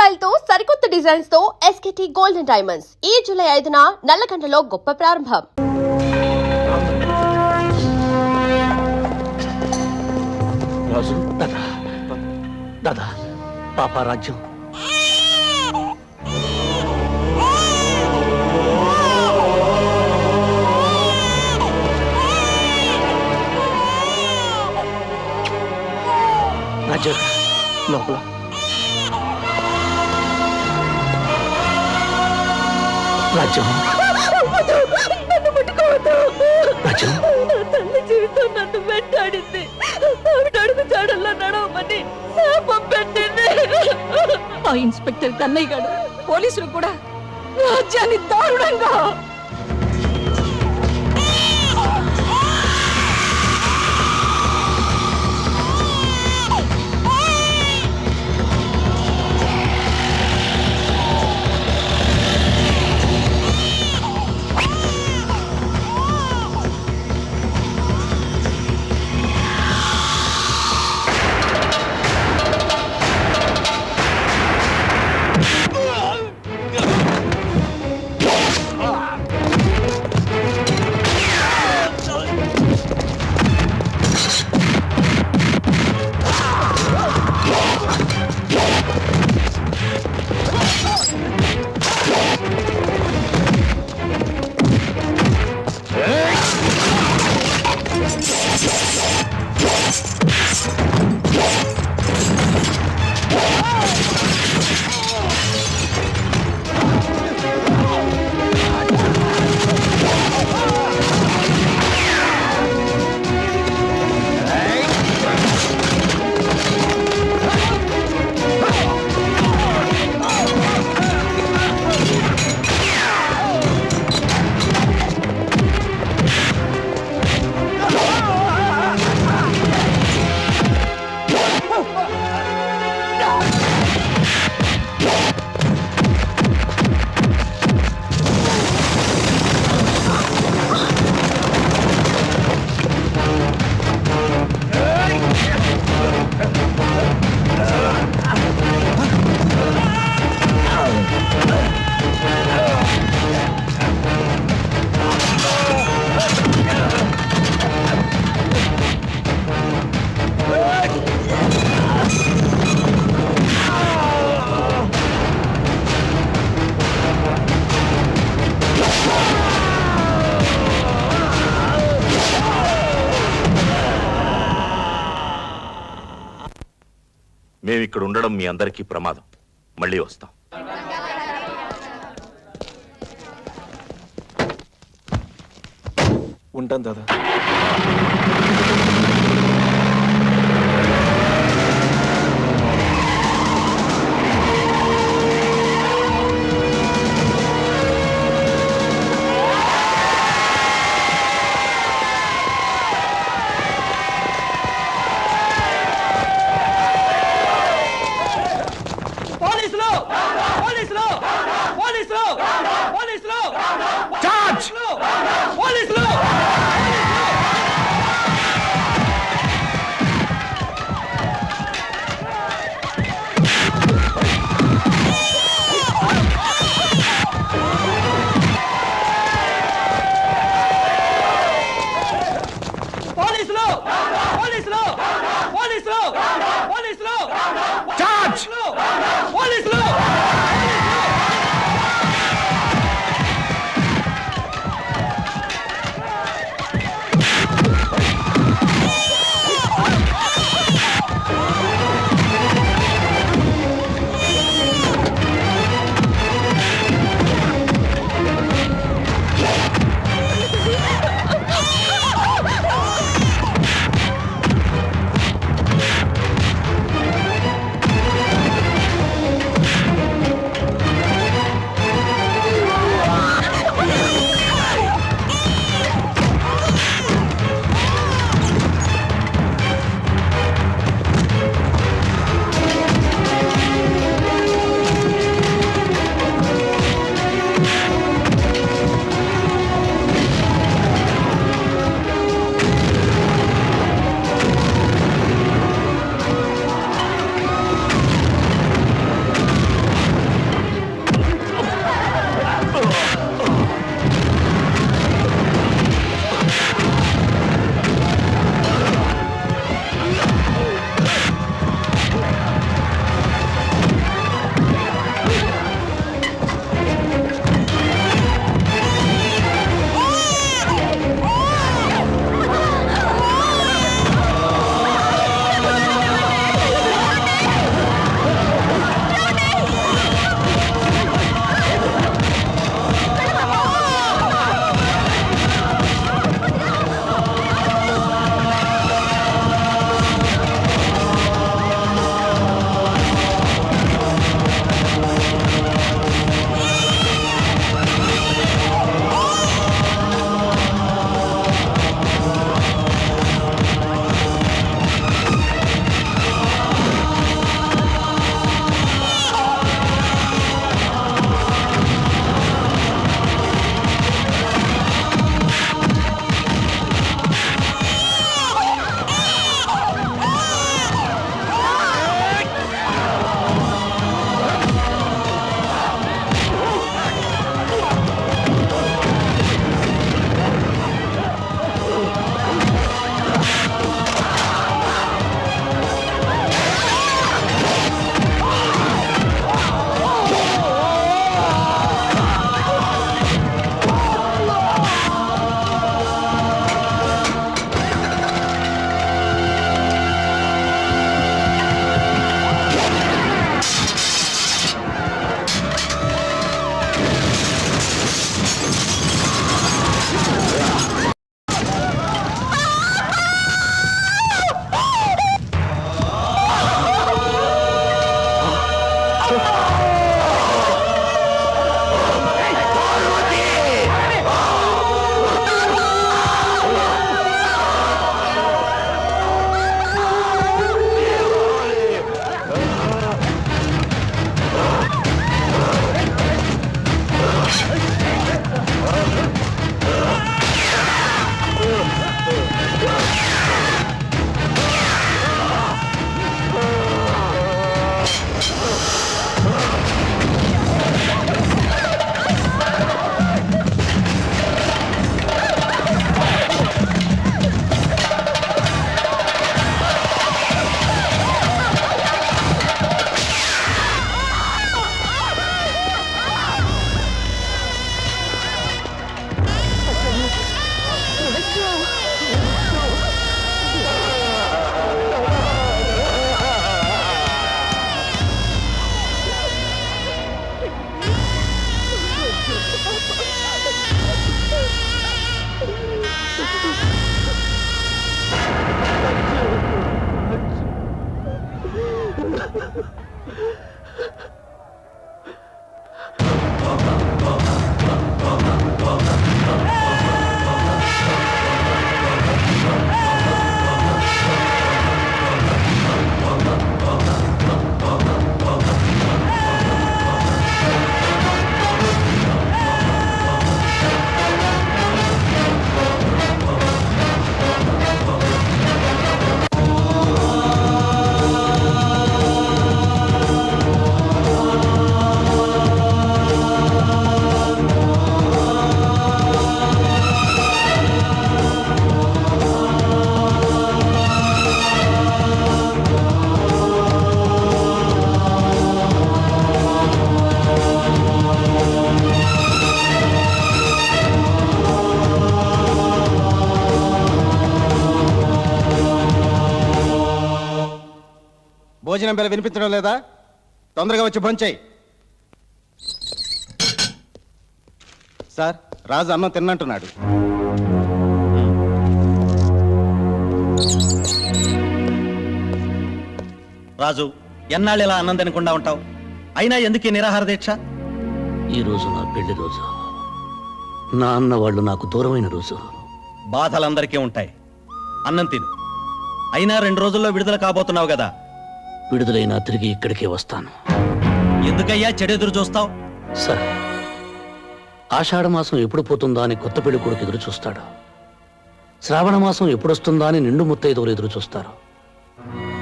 Style తో సరికొత్త designs తో SKT గోల్డెన్ డైమండ్స్ ఈ జూలై 5న నల్లగండలో గొప్ప ప్రారంభం. రాజు దాదా దాదా పాపా రాజ్యం రాజు లోపల రాజ్యం నన్ను ముట్టుకోవద్దు. రాజ్యం నా తల్లి జీవితం నన్ను వెంటాడింది. ఆవిడ అడుగు జాడల్లో నడవమని శాపం పెట్టింది. ఆ ఇన్స్పెక్టర్ కన్నయ్య గారు పోలీసులు కూడా రాజ్యాన్ని దారుణంగా మేమిక్కడ ఉండడం మీ అందరికీ ప్రమాదం. మళ్ళీ వస్తాం. ఉంటాను దాదా. పోలీసులు భోజనం బెల వినిపించడం లేదా? తొందరగా వచ్చి భోంచేయి. సార్, రాజు అన్నం తిన్నంటున్నాడు. రాజు, ఎన్నాళ్ళు ఇలా అన్నం తినకుండా ఉంటావు? అయినా ఎందుకు ఈ నిరాహార దీక్ష? ఈ రోజు నా పెళ్లి రోజు. నా అన్న వాళ్ళు నాకు దూరమైన రోజు. బాధలందరికీ ఉంటాయి. అన్నం తిను. అయినా 2 రోజుల్లో విడుదల కాబోతున్నావు కదా. విడుదలైనా తిరిగి ఇక్కడికే వస్తాను. ఎందుకయ్యా చెడెదురు చూస్తావు? సార్, ఆషాఢ మాసం ఎప్పుడు పోతుందా అని కొత్త పెళ్లి కొడుకు ఎదురు చూస్తాడు. శ్రావణ మాసం ఎప్పుడొస్తుందా అని నిండు ముత్తైదువులు ఎదురు చూస్తారు.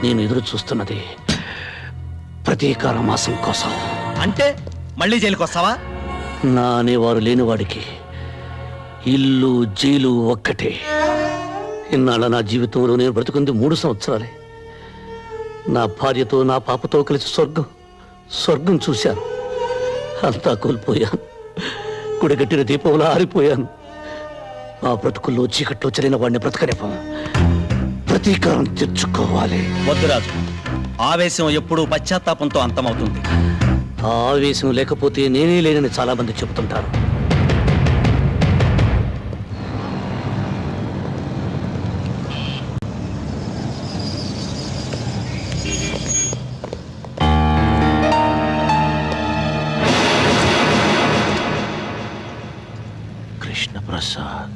నేను ఎదురు చూస్తున్నది ప్రతీకార మాసం కోసం. అంటే మళ్ళీ జైలుకి వస్తావా? నా అనేవారు లేనివాడికి ఇల్లు జైలు ఒక్కటే. ఇన్నాళ్ళ నా జీవితంలో నేను బ్రతుకుంది 3 సంవత్సరాలే. నా భార్యతో నా పాపతో కలిసి స్వర్గం చూశాను. అంతా కోల్పోయాను. కుడిగట్టిన దీపంలో ఆరిపోయాను. ఆ బ్రతుకుల్లో చీకట్లో చెరిన వాడిని బ్రతకనివ్వం. ప్రతీకారం తెచ్చుకోవాలి. వద్దు రాజు, ఆవేశం ఎప్పుడూ పశ్చాత్తాపంతో అంతమవుతుంది. ఆ ఆవేశం లేకపోతే నేనే లేనని చాలా మంది చెబుతుంటారు. కృష్ణ ప్రసాద్,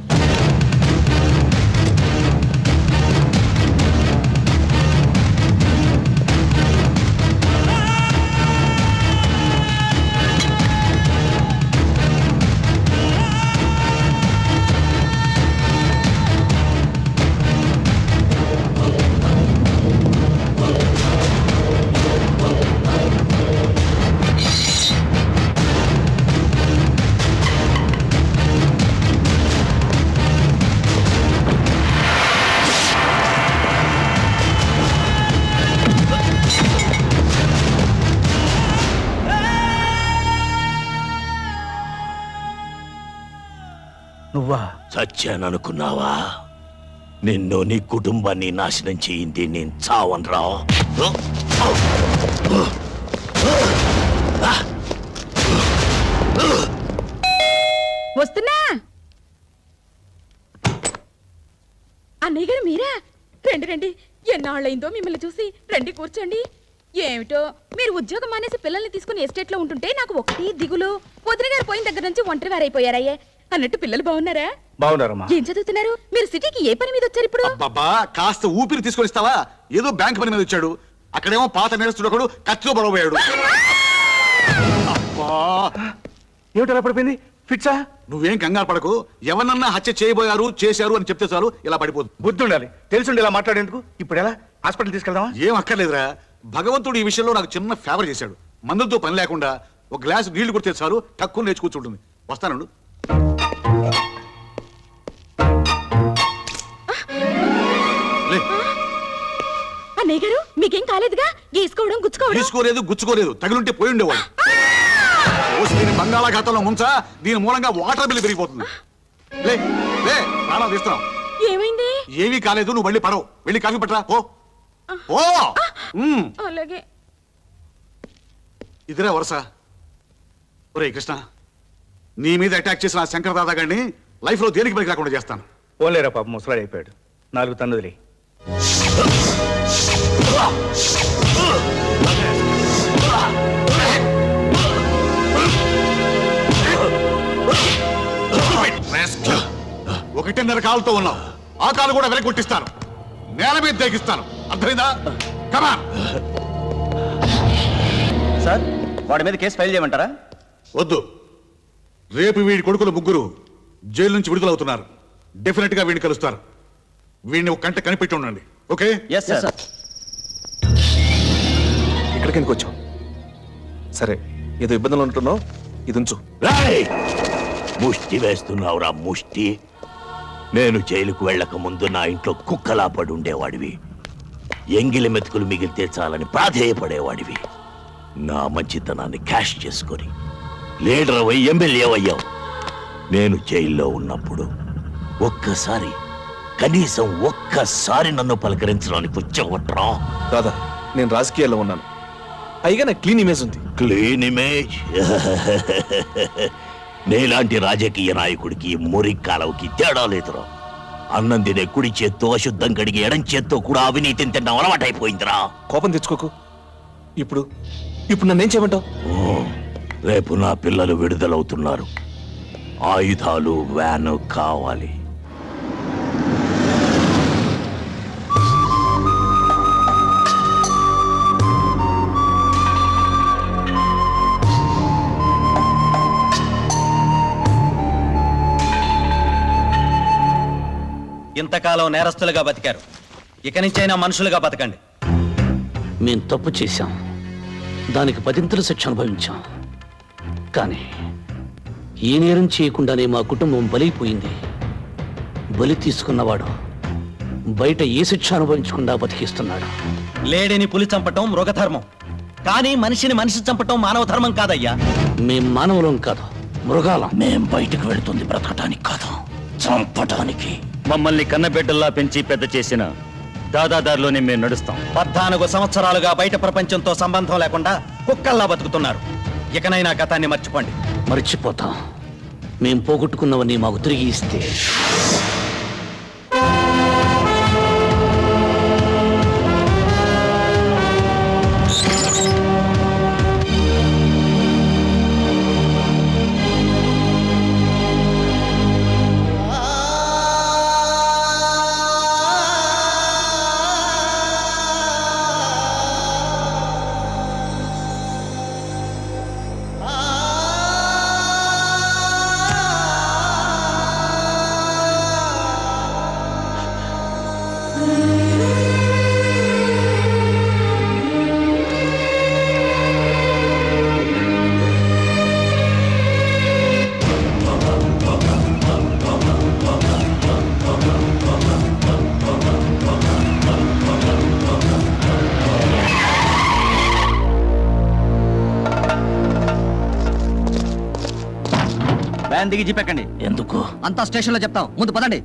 నువ్వా? చచ్చాననుకున్నావా? నిన్ను నీ కుటుంబాన్ని నాశనం చేయింది నేను చావనరా. వస్తున్నా. అన్నయ్య గారు మీరా? రండి రండి, ఎన్నాళ్ళైందో మిమ్మల్ని చూసి. రండి కూర్చోండి. ఏమిటో మీరు ఉద్యోగం మానేసి పిల్లల్ని తీసుకుని ఎస్టేట్ లో ఉంటుంటే నాకు ఒకటి దిగులు. వదిన గారు పోయిన దగ్గర నుంచి ఒంటరి వారైపోయారయ్యే. అన్నట్టు పిల్లలు బాగున్నారా? బాగున్నారమ్మా. ఏం చదువుతున్నారు? మీరు సిటీకి ఏ పని మీద వచ్చారు ఇప్పుడు? బాబా, కాస్త ఊపిరి తీసుకొని ఇస్తావా? ఏదో బ్యాంక్ పని మీద వచ్చాడు. అక్కడేమో పాత నేరస్తుడు కత్తిలో బరవబోయాడు. అబ్బా, ఏమిటి అలా పడిపోయింది? ఫిట్సా? నువ్వేం కంగారు పడకు. ఎవరన్నా హత్య చేశారు అని చెప్తే చాలు ఇలా పడిపోదు. బుద్ధి ఉండాలి. తెలుసుండి ఇలా మాట్లాడేందుకు. ఇప్పుడు ఎలా? హాస్పిటల్ తీసుకెళ్దామా? ఏం అక్కర్లేదురా. భగవంతుడు ఈ విషయంలో నాకు చిన్న ఫేవర్ చేశాడు. మందులతో పని లేకుండా ఒక గ్లాస్ నీళ్లు కొడితే చాలు తక్కువ లేచి కూర్చుంటుంది. వస్తానండు. అన్నయ్య గారు మీకేం కాలేదుగా? గీసుకోవడం గుచ్చుకోవడం? గుచ్చుకోలేదు. తగిలింటే పోయి ఉండేవాడు. దీని బంగాళాఖాతంలో ముంచా. దీని మూలంగా వాటర్ బిల్లు పెరిగిపోతుంది. లే లే, ప్రాణాలు తీస్తున్నాం. ఏమైంది? ఏమీ కాలేదు. నువ్వు మళ్ళీ పడవు. వెళ్ళి కాఫీ పట్టరా. పో ఓ. అలాగే. ఇదిరా వరుస. ఒరే కృష్ణ, నీ మీద అటాక్ చేసిన ఆ శంకర్ దాదా గారిని లైఫ్ లో దేనికి పనికి రాకుండా చేస్తాను. పోలేరా పాప, ముసలాడు అయిపోయాడు. 4 తన్నుదిలే. ఒకటిన్నర కాలుతో ఉన్నావు. ఆ కాలు కూడా వెనక్కి కొట్టిస్తాను. నేల మీద దేకిస్తాను. అర్థమైందా? కమాన్. సార్, వాడి మీద కేసు ఫైల్ చేయమంటారా? వద్దు. రేపు వీడి కొడుకులు 3 జైలు నుంచి విడుదలవుతున్నారు. డెఫినెట్ గా వీడిని కలుస్తారు. వీడిని ఒక కంట కనిపెట్టి ఉండండి. ఓకే? Yes sir. ఇక్కడికి ఎందుకు వచ్చావు? సరే, ఏదో ఇబ్బందులు ఉంటున్నావు, ఇది ఉంచు. ముష్టి వేస్తున్నావురా ముష్టి. నేను జైలుకు వెళ్ళక ముందు నా ఇంట్లో కుక్కలా పడి ఉండేవాడివి. ఎంగిలి మెతుకులు మిగిలితే చాలని ప్రాధేయపడేవాడివి. నా మంచితనాన్ని క్యాష్ చేసుకొని లీడర్ అయ్యి ఎమ్మెల్యే అయ్యావు. నేను జైల్లో ఉన్నప్పుడు కనీసం ఒక్కసారి నన్ను పలకరించడానికి వచ్చావట్రా. దాదా, నేను రాజకీయాల్లో ఉన్నాను, పైగా నాకు క్లీన్ ఇమేజ్ ఉంది. Clean image. నీలాంటి రాజకీయ నాయకుడికి మురి కాలవుకి తేడా లేదురా. అన్నం తినే కుడి చేత్తో అశుద్ధం కడిగి ఎడం చేత్తో కూడా అవినీతిని తిన్న అలవాటైపోయిందిరా. కోపం తెచ్చుకోకు. ఇప్పుడు ఇప్పుడు నన్నేం చేయమంటావు? రేపు నా పిల్లలు విడుదలవుతున్నారు. ఆయుధాలు, వ్యాను కావాలి. ఇంతకాలం నేరస్తులుగా బతికారు, ఇక నుంచైనా మనుషులుగా బతకండి. మేం తప్పు చేశాం, దానికి 10 శిక్ష అనుభవించాం. కానీ ఏ నేరం చేయకుండానే మా కుటుంబం బలైపోయింది. బలి తీసుకున్నవాడు బయట ఏ శిక్ష అనుభవించకుండా బతికిస్తున్నాడు. లేడిని పులి చంపటం మృగధర్మం, కానీ మనిషిని మనిషి చంపటం మానవ ధర్మం కాదయ్యా. మేం మానవులం కాదు, మృగాలం. మేం బయటకు వెళుతుంది బ్రతకటానికి కాదు, చంపటానికి. మమ్మల్ని కన్నబిడ్డల్లా పెంచి పెద్ద చేసిన దాదాదారిలోనే మేము నడుస్తాం. 14 సంవత్సరాలుగా బయట ప్రపంచంతో సంబంధం లేకుండా కుక్కల్లా బతుకుతున్నారు. ఇకనైనా గతాన్ని మర్చిపోండి. మర్చిపోతాం. మేం పోగొట్టుకున్నవన్నీ మాకు తిరిగి ఇస్తే. వ్యాన్ దిగి జీపెక్కండి. ఎందుకు? అంతా స్టేషన్లో చెప్తాం, ముందు పదండి.